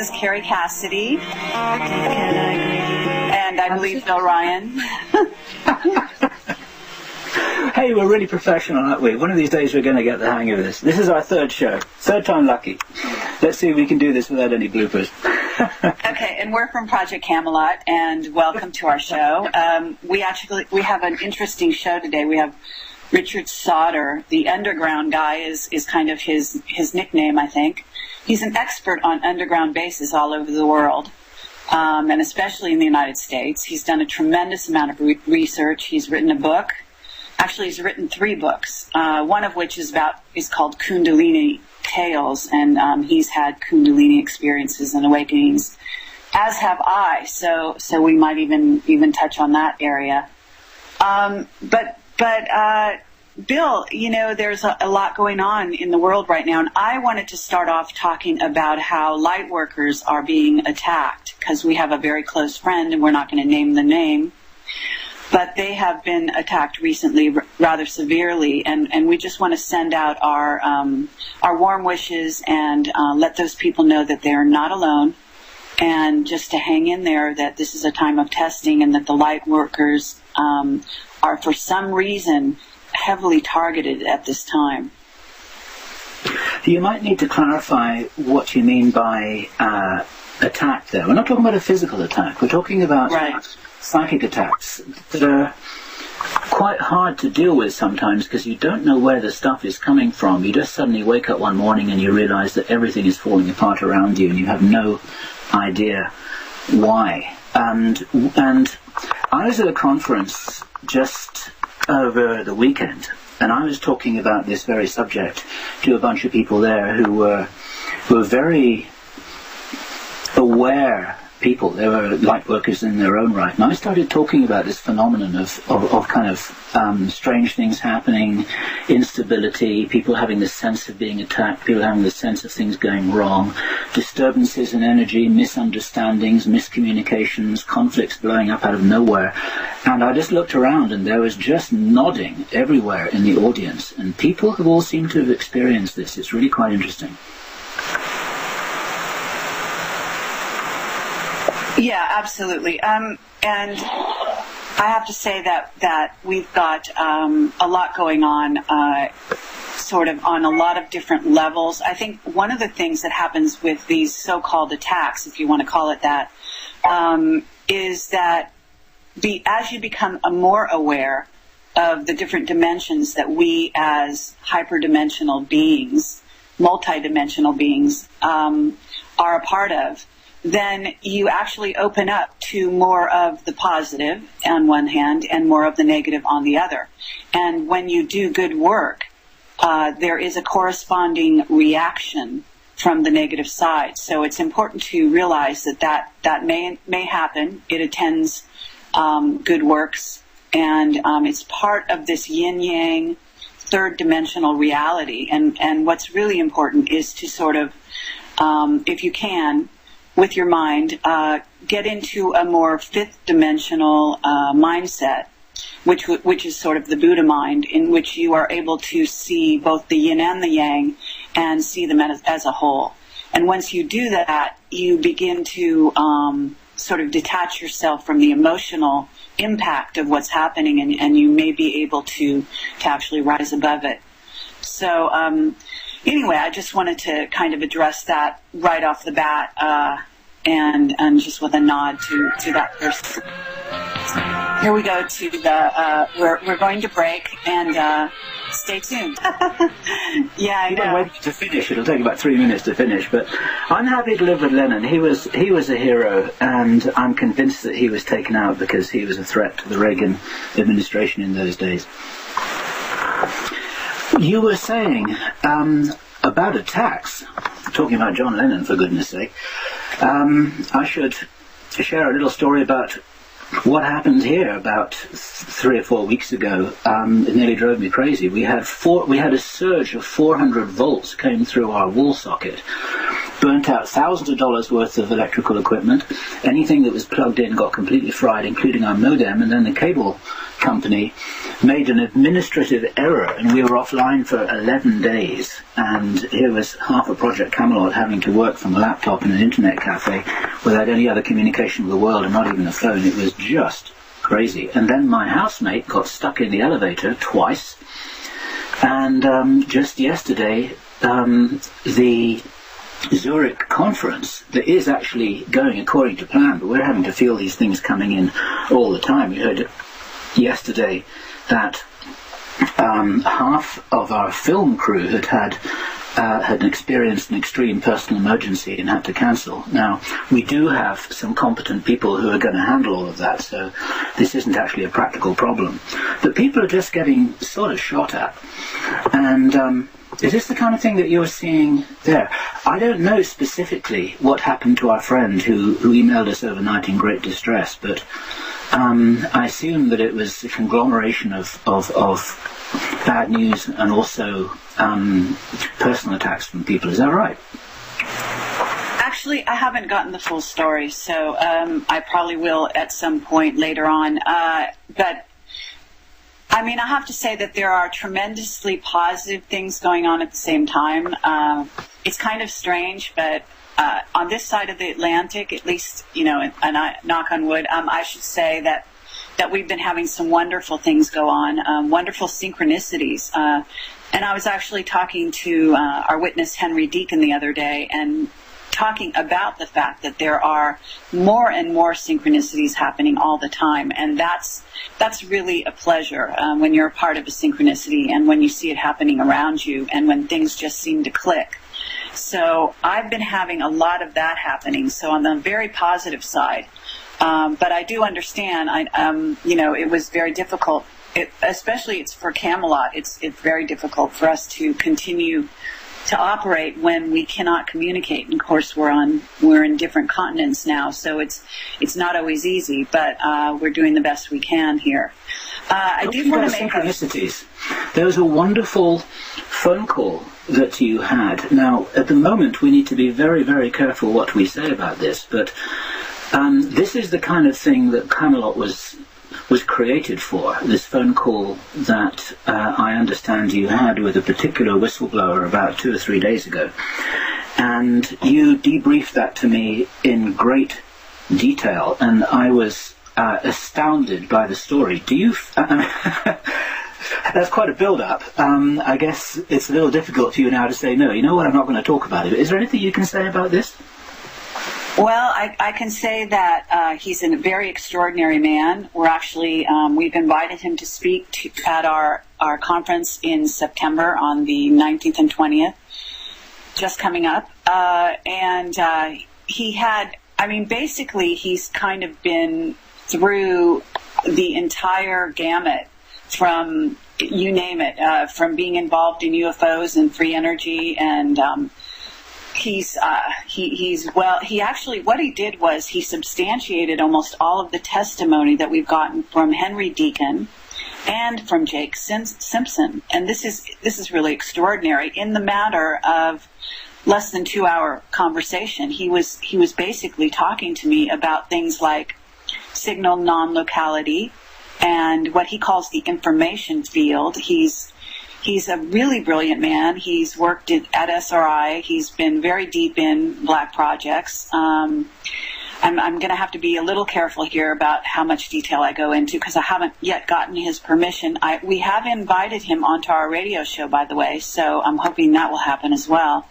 is Carrie Cassidy. And I believe Bill Ryan. Hey, we're really professional, aren't we? One of these days we're going to get the hang of this. This is our third show. Third time lucky. Let's see if we can do this without any bloopers. Okay, and we're from Project Camelot, and welcome to our show. We have an interesting show today. We have Richard Sauder, the underground guy is kind of his nickname, I think. He's an expert on underground bases all over the world, and especially in the United States. He's done a tremendous amount of research. He's written a book. Actually, he's written 3 books, one of which is called Kundalini Tales, and he's had Kundalini experiences and awakenings, as have I. So we might even touch on that area. But Bill, there's a lot going on in the world right now, and I wanted to start off talking about how light workers are being attacked, because we have a very close friend, and we're not going to name the name. But they have been attacked recently rather severely, and we just want to send out our warm wishes and let those people know that they are not alone, and just to hang in there, that this is a time of testing, and that the light workers are, for some reason, heavily targeted at this time. You might need to clarify what you mean by attack there. We're not talking about a physical attack. We're talking about... Right. Psychic attacks that are quite hard to deal with sometimes, because you don't know where the stuff is coming from. You just suddenly wake up one morning and you realize that everything is falling apart around you, and you have no idea why. And I was at a conference just over the weekend, and I was talking about this very subject to a bunch of people there who were very aware people. They were light workers in their own right. And I started talking about this phenomenon of kind of strange things happening, instability, people having the sense of being attacked, people having the sense of things going wrong, disturbances in energy, misunderstandings, miscommunications, conflicts blowing up out of nowhere. And I just looked around, and there was just nodding everywhere in the audience. And people have all seemed to have experienced this. It's really quite interesting. Yeah, absolutely. And I have to say that we've got a lot going on, sort of on a lot of different levels. I think one of the things that happens with these so-called attacks, if you want to call it that, is that as you become more aware of the different dimensions that we as hyperdimensional beings, multidimensional beings, are a part of, then you actually open up to more of the positive on one hand and more of the negative on the other. And when you do good work, there is a corresponding reaction from the negative side. So it's important to realize that may happen. It attends good works, and it's part of this yin-yang third dimensional reality. And what's really important is to sort of, if you can, with your mind, get into a more fifth dimensional mindset, which is sort of the Buddha mind, in which you are able to see both the yin and the yang and see them as a whole. And once you do that, you begin to sort of detach yourself from the emotional impact of what's happening, and you may be able to actually rise above it. So anyway, I just wanted to kind of address that right off the bat, and just with a nod to that person. Here we go to the, we're going to break, and stay tuned. Yeah, I know. Wait to finish. It'll take about 3 minutes to finish, but I'm happy to live with Lenin. He was a hero, and I'm convinced that he was taken out because he was a threat to the Reagan administration in those days. You were saying about attacks, talking about John Lennon, for goodness sake. I should share a little story about what happened here about 3 or 4 weeks ago. It nearly drove me crazy. We had a surge of 400 volts came through our wall socket, burnt out thousands of dollars worth of electrical equipment. Anything that was plugged in got completely fried, including our modem, and then the cable company made an administrative error, and we were offline for 11 days. And here was half a Project Camelot having to work from a laptop in an internet cafe without any other communication with the world, and not even a phone. It was just crazy. And then my housemate got stuck in the elevator twice. And just yesterday, the Zurich conference that is actually going according to plan, but we're having to feel these things coming in all the time. We heard yesterday that half of our film crew had experienced an extreme personal emergency and had to cancel. Now, we do have some competent people who are going to handle all of that, so this isn't actually a practical problem. But people are just getting sort of shot at. And is this the kind of thing that you're seeing there? I don't know specifically what happened to our friend who emailed us overnight in great distress, but I assume that it was a conglomeration of bad news and also personal attacks from people. Is that right? Actually, I haven't gotten the full story, so I probably will at some point later on. But I mean, I have to say that there are tremendously positive things going on at the same time. It's kind of strange, but on this side of the Atlantic, at least, you know, and I knock on wood, I should say that we've been having some wonderful things go on, wonderful synchronicities. And I was actually talking to our witness, Henry Deacon, the other day, and talking about the fact that there are more and more synchronicities happening all the time. And that's really a pleasure when you're a part of a synchronicity and when you see it happening around you and when things just seem to click. So I've been having a lot of that happening. So on the very positive side, but I do understand, you know, it was very difficult, especially it's for Camelot. It's very difficult for us to continue to operate when we cannot communicate. And of course, we're in different continents now, so it's not always easy, but we're doing the best we can here. I do want to make synchronicities. There was a wonderful phone call that you had. Now, at the moment, we need to be very, very careful what we say about this, but this is the kind of thing that Camelot was created for, this phone call that I understand you had with a particular whistleblower about 2 or 3 days ago. And you debriefed that to me in great detail, and I was astounded by the story. Do you... That's quite a build-up. I guess it's a little difficult for you now to say, no, you know what, I'm not going to talk about it. Is there anything you can say about this? Well, I can say that he's a very extraordinary man. We're actually, we've invited him to speak at our conference in September on the 19th and 20th, just coming up. And he had, I mean, basically he's kind of been through the entire gamut from, you name it, from being involved in UFOs and free energy, and he's what he did was he substantiated almost all of the testimony that we've gotten from Henry Deacon and from Jake Simpson, and this is really extraordinary. In the matter of less than 2-hour conversation, he was basically talking to me about things like signal non-locality and what he calls the information field. He's a really brilliant man. He's worked at SRI. He's been very deep in black projects. I'm going to have to be a little careful here about how much detail I go into because I haven't yet gotten his permission. We have invited him onto our radio show, by the way, so I'm hoping that will happen as well.